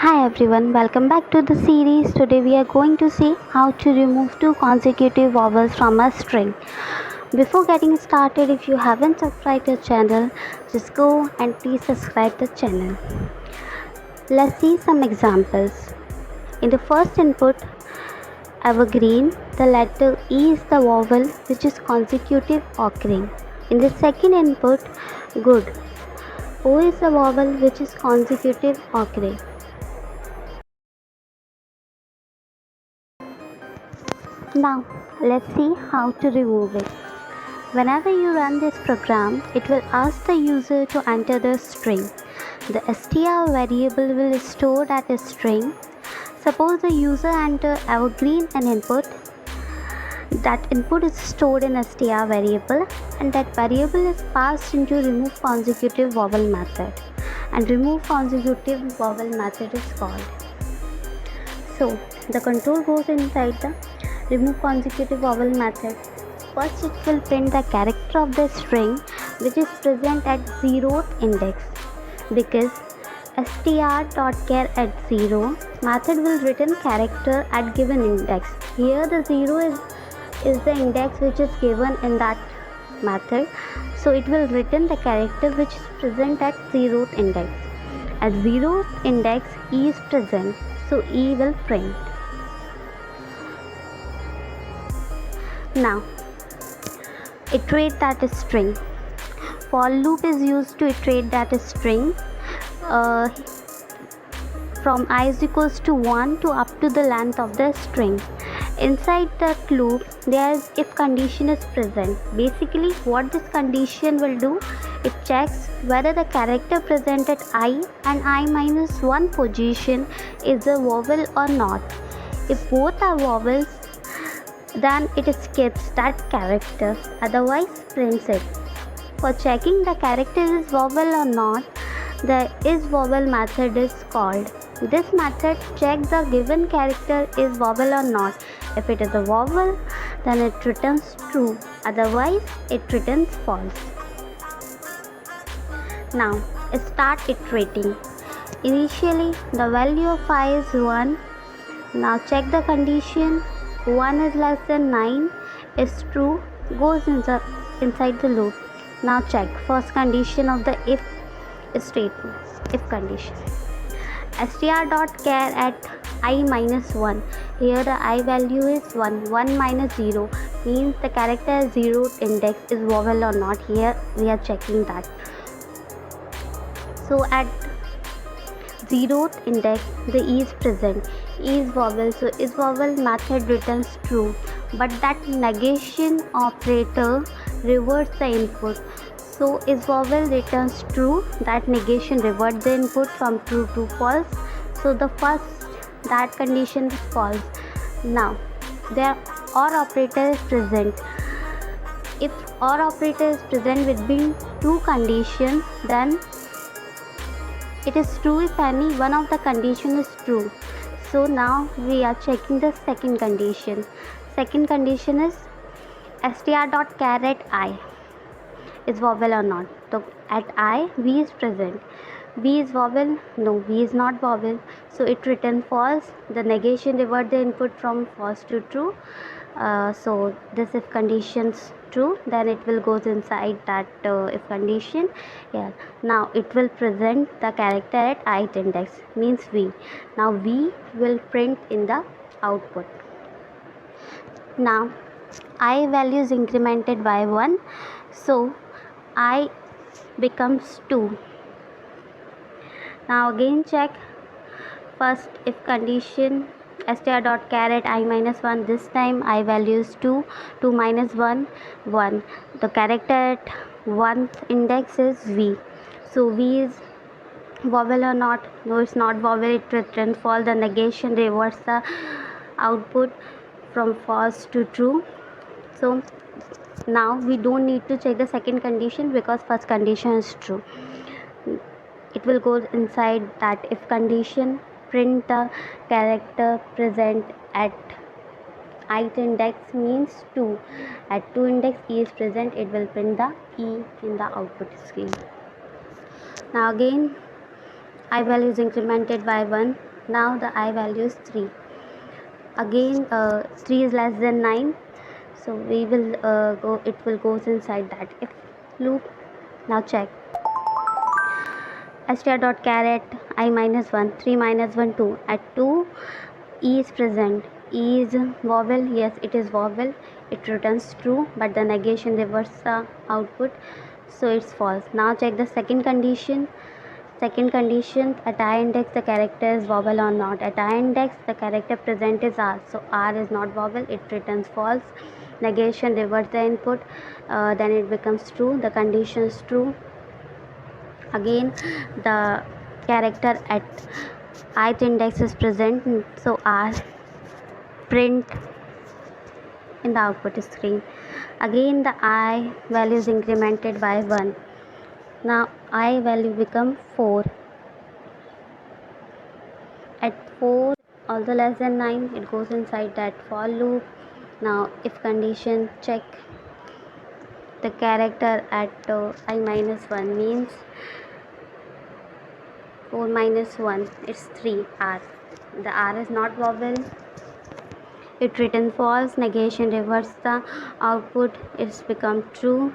Hi everyone, welcome back to the series. Today we are going to see how to remove two consecutive vowels from a string. Before getting started, if you haven't subscribed the channel, just go and please subscribe the channel. Let's see some examples. In the first input, evergreen, the letter E is the vowel which is consecutive occurring. In the second input, good, O is the vowel which is consecutive occurring. Now, let's see how to remove it. Whenever you run this program, it will ask the user to enter the string. The str variable will store that string. Suppose the user enter evergreen and input. That input is stored in str variable and that variable is passed into remove consecutive vowel method. And remove consecutive vowel method is called. So, the control goes inside the remove consecutive vowel method. First, it will print the character of the string which is present at 0th index because str.char at 0 method will return character at given index. Here the 0 is the index which is given in that method, so it will return the character which is present at 0th index. At 0th index E is present, so E will print. Now iterate that string. For loop is used to iterate that string from I is equals to 1 to up to the length of the string. Inside the loop there is if condition is present. Basically what this condition will do, it checks whether the character present at I and I minus 1 position is a vowel or not. If both are vowels, then it skips that character, otherwise prints it. For checking the character is vowel or not, the is vowel method is called. This method checks the given character is vowel or not. If it is a vowel, then it returns true, otherwise it returns false. Now start iterating. Initially the value of I is 1. Now check the condition. 1 is less than 9 is true, goes inside the loop. Now check first condition of the if statement, if condition. str.char at I minus 1. Here the I value is 1. 1 minus 0 means the character 0th index is vowel or not. Here we are checking that. So at 0th index the E is present. E is vowel, so is vowel method returns true, but that negation operator reverts the input. So is vowel returns true, that negation reverts the input from true to false. So the first that condition is false. Now there OR operator is present. If OR operator is present between two conditions, then it is true if any one of the condition is true. So now we are checking the second condition. Second condition is str.char at I is vowel or not. So at I V is present. V is vowel? No, V is not vowel. So it returns false. The negation revert the input from false to true. So this if conditions true, then it will goes inside that if condition. Yeah. Now it will present the character at ith index, means V. Now V will print in the output. Now I value is incremented by 1, so I becomes 2. Now again check first if condition str.char at I minus 1. This time I value is 2. 2 minus 1, 1. The character at 1th index is V. So V is vowel or not? No, it's not vowel. It returns false. The negation reverts the output from false to true. So now we don't need to check the second condition because first condition is true. It will go inside that if condition, print the character present at ith index means 2. At 2 index E is present, it will print the E in the output screen. Now again I value is incremented by 1. Now the I value is 3. Again 3 is less than 9, so we will it will goes inside that if loop. Now check str.caret I minus 1, 3 minus 1 2. At 2 e is present. E is vowel, yes it is vowel, it returns true, but the negation reverses the output, so it's false. Now check the second condition. Second condition, at I index the character is vowel or not. At I index the character present is R, so R is not vowel, it returns false. Negation reverse the input, then it becomes true, the condition is true. Again the character at ith index is present, so R print in the output screen. Again the I value is incremented by 1. Now I value become 4. At 4 also less than 9, it goes inside that for loop. Now if condition, check the character at I minus 1 means 4 minus 1, it's 3 R. The R is not vowel, it written false. Negation reverse the output, it's become true,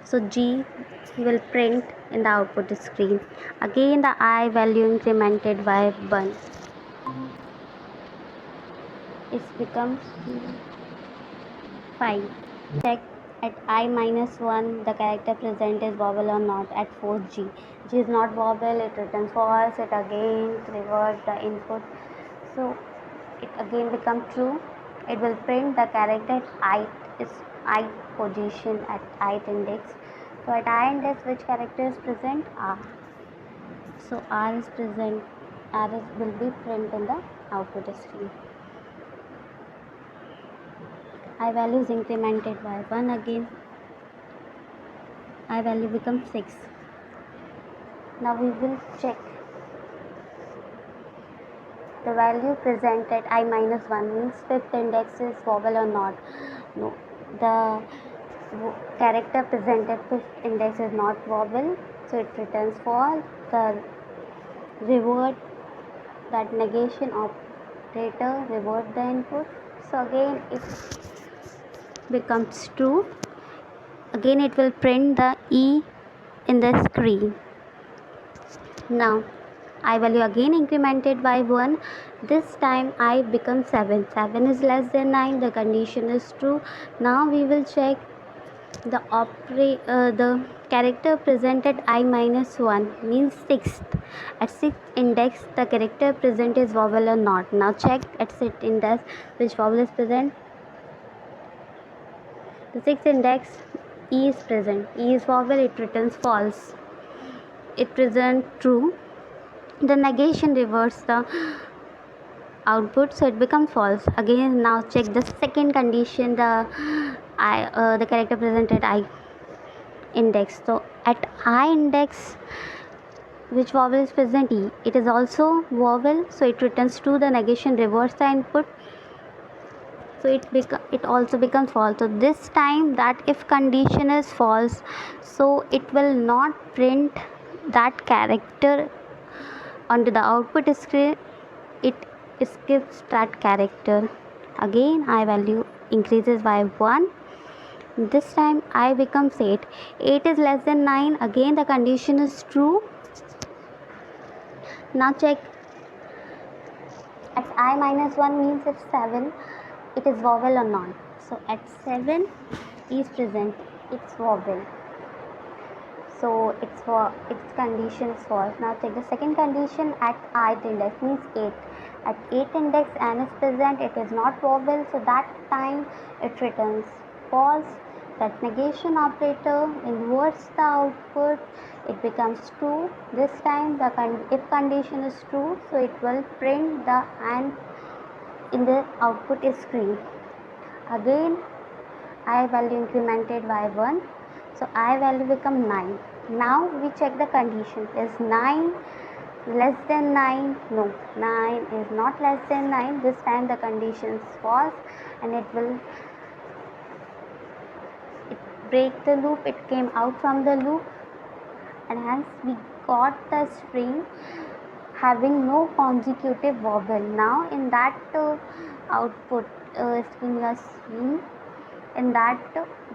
so G will print in the output screen. Again the I value incremented by 1, it's become 5. Check at I minus 1 the character present is vowel or not. At 4 G. G is not vowel, it returns false, it again reverts the input, so it again become true. It will print the character at ith position at ith index. So at I index which character is present? R. So R is present, will be print in the output screen. I value is incremented by 1 again. I value becomes 6. Now we will check the value presented I minus 1 means fifth index is vowel or not. No, the character presented fifth index is not vowel, so it returns false. The revert, that negation operator revert the input, so again it becomes true. Again it will print the E in the screen. Now I value again incremented by 1. This time I becomes 7. 7 is less than 9, the condition is true. Now we will check the character presented I minus 1 means 6th. At 6th index the character present is vowel or not. Now check at 6th index which vowel is present. The 6th index E is present. E is vowel, it returns false. It presents true. The negation reverses the output, so it becomes false. Again now check the second condition, the character presented I index. So at I index which vowel is present? E. It is also vowel, so it returns true. The negation reverses the input, so it also becomes false. So this time that if condition is false, so it will not print that character onto the output screen, it skips that character. Again I value increases by 1. This time I becomes 8. 8 is less than 9, again the condition is true. Now check at I minus 1 means it's 7, it is vowel or not. So at 7 is present, it's vowel, so its condition is false. Now take the second condition at ith index means 8. At 8 index n is present, it is not vowel, so that time it returns false. That negation operator inverts the output, it becomes true. This time the if condition is true, so it will print the and in the output screen. Again I value incremented by 1, so I value become 9. Now we check the condition, is 9 less than 9? No, 9 is not less than 9. This time the condition is false, and it break the loop, it came out from the loop, and hence we got the string having no consecutive vowel. Now in that output string you are seeing, in that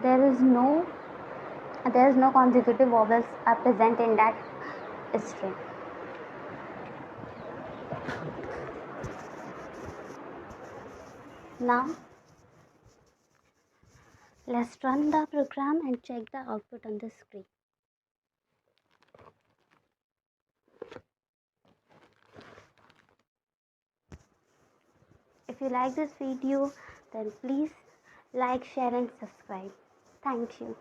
there is no consecutive vowels are present in that string. Now let's run the program and check the output on the screen. If you like this video, then please like, share and subscribe. Thank you.